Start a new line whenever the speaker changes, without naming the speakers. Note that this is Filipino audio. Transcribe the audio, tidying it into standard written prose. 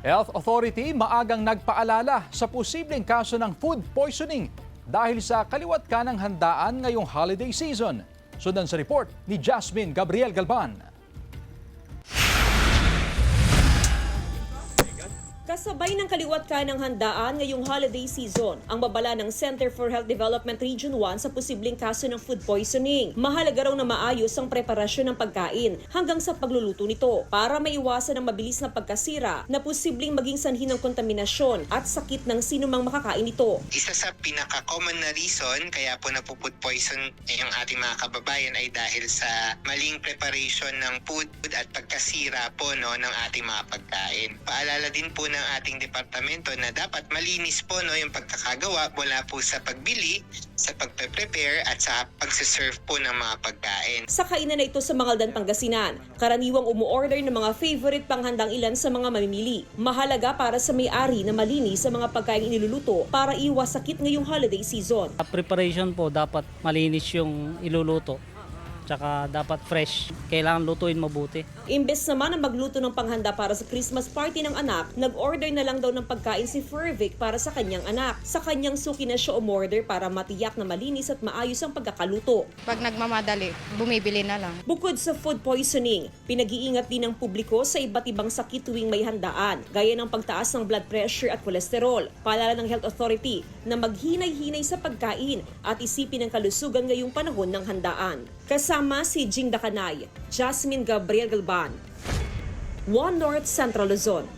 Health Authority maagang nagpaalala sa posibleng kaso ng food poisoning dahil sa kaliwat ka ng handaan ngayong holiday season. Sundan sa report ni Jasmine Gabriel Galban.
Kasabay ng kaliwat ka ng handaan ngayong holiday season, ang babala ng Center for Health Development Region 1 sa posibleng kaso ng food poisoning. Mahalaga raw na maayos ang preparasyon ng pagkain hanggang sa pagluluto nito para maiwasan ang mabilis na pagkasira na posibleng maging sanhi ng kontaminasyon at sakit ng sinumang makakain nito.
Isa sa pinaka-common na reason kaya po napu-food poison ang ating mga kababayan ay dahil sa maling preparation ng food at pagkasira po ng ating mga pagkain. Paalala din po ng ating departamento na dapat malinis po yung pagkakagawa mula po sa pagbili, sa pagpe-prepare at sa pagsiserve po ng mga pagkain.
Sa kainan na ito sa Mangaldan, Pangasinan, karaniwang umu-order ng mga favorite panghandang ilan sa mga mamimili. Mahalaga para sa may-ari na malinis sa mga pagkain iniluluto para iwas sakit ngayong holiday season.
Preparation po, dapat malinis yung iluluto. Tsaka dapat fresh. Kailangan lutuin mabuti.
Imbes naman na magluto ng panghanda para sa Christmas party ng anak, nag-order na lang daw ng pagkain si Fervic para sa kanyang anak. Sa kanyang suki na siya umorder para matiyak na malinis at maayos ang pagkakaluto.
Pag nagmamadali, bumibili na lang.
Bukod sa food poisoning, pinag-iingat din ng publiko sa iba't ibang sakit tuwing may handaan, gaya ng pagtaas ng blood pressure at kolesterol. Paalala ng Health Authority na maghinay-hinay sa pagkain at isipin ang kalusugan ngayong panahon ng handaan. Kasama si Jing Dakanay, Jasmine Gabriel Galban, One North Central Luzon.